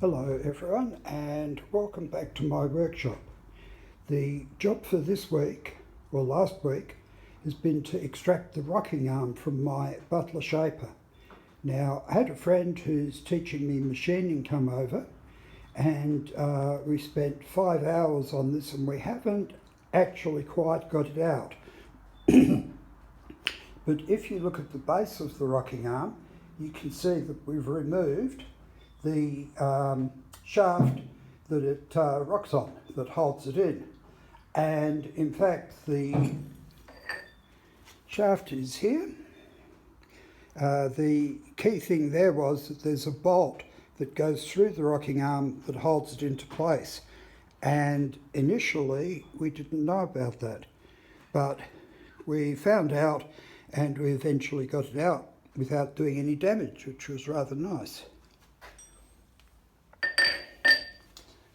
Hello everyone and welcome back to my workshop. The job for this week, or last week, has been to extract the rocking arm from my Butler Shaper. Now I had a friend who's teaching me machining come over and we spent 5 hours on this and we haven't actually quite got it out. But if you look at the base of the rocking arm, you can see that we've removed the shaft that it rocks on, that holds it in. And in fact, the shaft is here. The key thing there was that there's a bolt that goes through the rocking arm that holds it into place. And initially, we didn't know about that. But we found out and we eventually got it out without doing any damage, which was rather nice.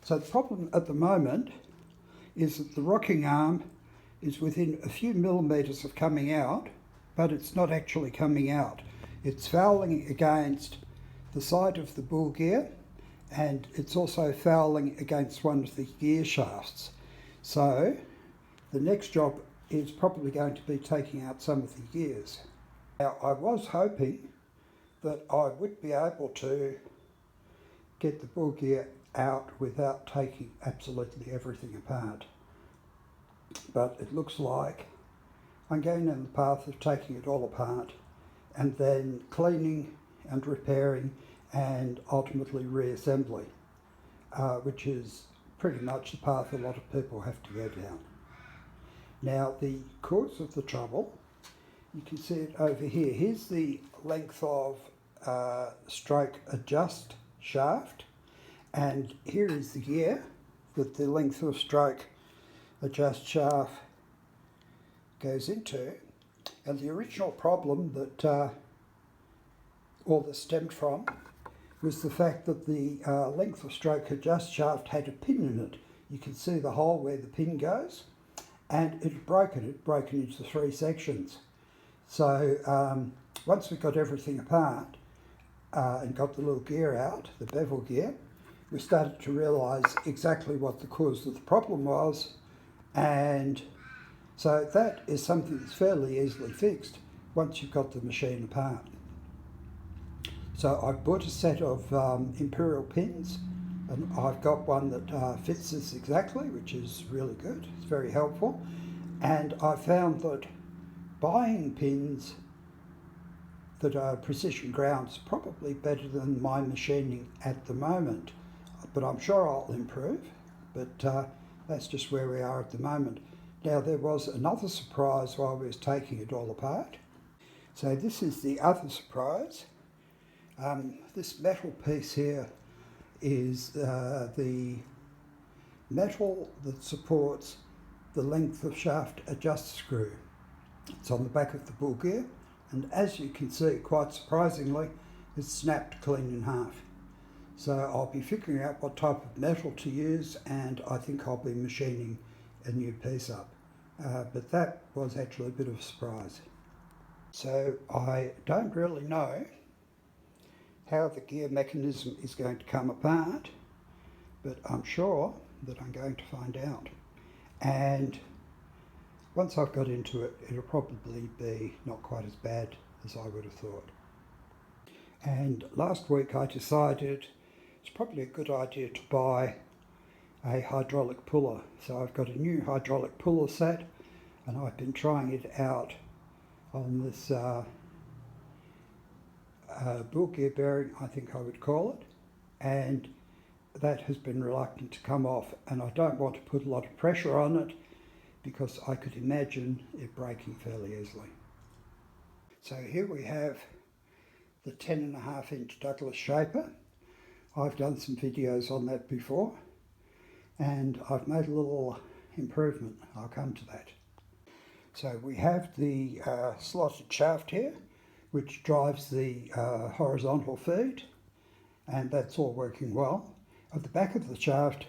So the problem at the moment is that the rocking arm is within a few millimetres of coming out, but it's not actually coming out. It's fouling against the side of the bull gear and it's also fouling against one of the gear shafts. So the next job is probably going to be taking out some of the gears. Now I was hoping that I would be able to get the bull gear out without taking absolutely everything apart. But it looks like I'm going down the path of taking it all apart and then cleaning and repairing and ultimately reassembly, which is pretty much the path a lot of people have to go down. Now the cause of the trouble, you can see it over here. Here's the length of stroke adjust shaft. And here is the gear that the length of stroke adjust shaft goes into. And the original problem that all this stemmed from was the fact that the length of stroke adjust shaft had a pin in it. You can see the hole where the pin goes, and it had broken into 3 sections. So once we got everything apart and got the little gear out, the bevel gear, we started to realise exactly what the cause of the problem was, and so that is something that's fairly easily fixed once you've got the machine apart. So I bought a set of imperial pins, and I've got one that fits this exactly, which is really good. It's very helpful, and I found that buying pins that are precision ground is probably better than my machining at the moment. But I'm sure I'll improve, but that's just where we are at the moment. Now there was another surprise while we was taking it all apart. So this is the other surprise. This metal piece here is the metal that supports the length of shaft adjust screw. It's on the back of the bull gear, and as you can see, quite surprisingly, it's snapped clean in half. So I'll be figuring out what type of metal to use, and I think I'll be machining a new piece up. But that was actually a bit of a surprise. So I don't really know how the gear mechanism is going to come apart, but I'm sure that I'm going to find out. And once I've got into it, it'll probably be not quite as bad as I would have thought. And last week I decided it's probably a good idea to buy a hydraulic puller. So I've got a new hydraulic puller set, and I've been trying it out on this bull gear bearing, I think I would call it, and that has been reluctant to come off, and I don't want to put a lot of pressure on it because I could imagine it breaking fairly easily. So here we have the 10.5 inch Douglas Shaper. I've done some videos on that before, and I've made a little improvement. I'll come to that. So we have the slotted shaft here, which drives the horizontal feed, and that's all working well. At the back of the shaft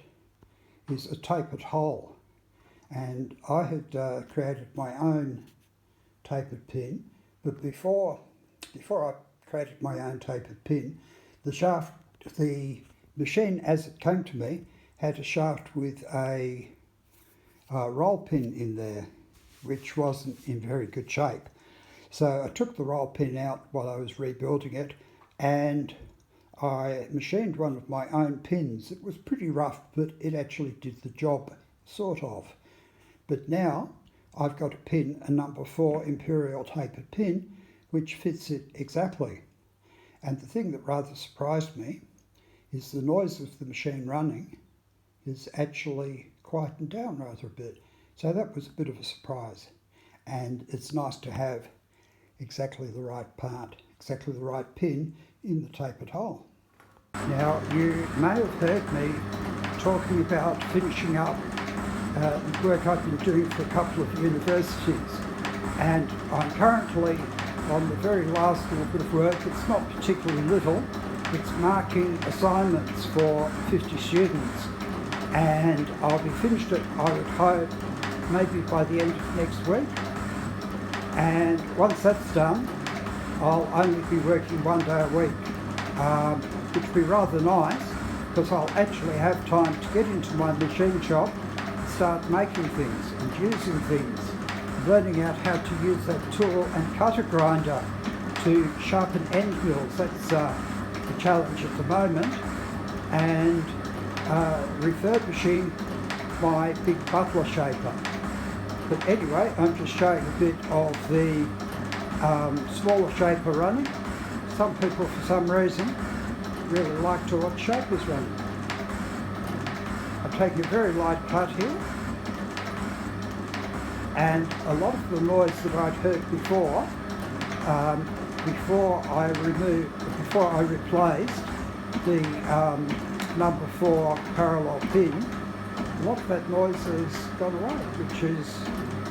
is a tapered hole, and I had created my own tapered pin, but before I created my own tapered pin, the machine, as it came to me, had a shaft with a roll pin in there, which wasn't in very good shape. So I took the roll pin out while I was rebuilding it, and I machined one of my own pins. It was pretty rough, but it actually did the job, sort of. But now I've got a pin, a number 4 imperial tapered pin, which fits it exactly. And the thing that rather surprised me is the noise of the machine running is actually quietened down rather a bit. So that was a bit of a surprise. And it's nice to have exactly the right part, exactly the right pin in the tapered hole. Now, you may have heard me talking about finishing up work I've been doing for a couple of universities, and I'm currently on the very last little bit of work. It's not particularly little, it's marking assignments for 50 students, and I'll be finished it, I would hope, maybe by the end of next week. And once that's done, I'll only be working 1 day a week, which will be rather nice, because I'll actually have time to get into my machine shop and start making things and using things, learning out how to use that tool and cutter grinder to sharpen end mills. That's the challenge at the moment. And refurbishing my big Butler shaper. But anyway, I'm just showing a bit of the smaller shaper running. Some people, for some reason, really like to watch shapers running. I'm taking a very light cut here, and a lot of the noise that I'd heard before, before I replaced the number 4 parallel pin, a lot of that noise has gone away, which is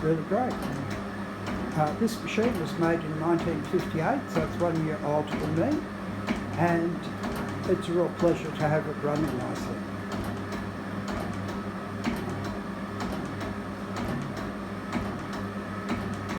really great. This machine was made in 1958, so it's 1 year older than me, and it's a real pleasure to have it running nicely.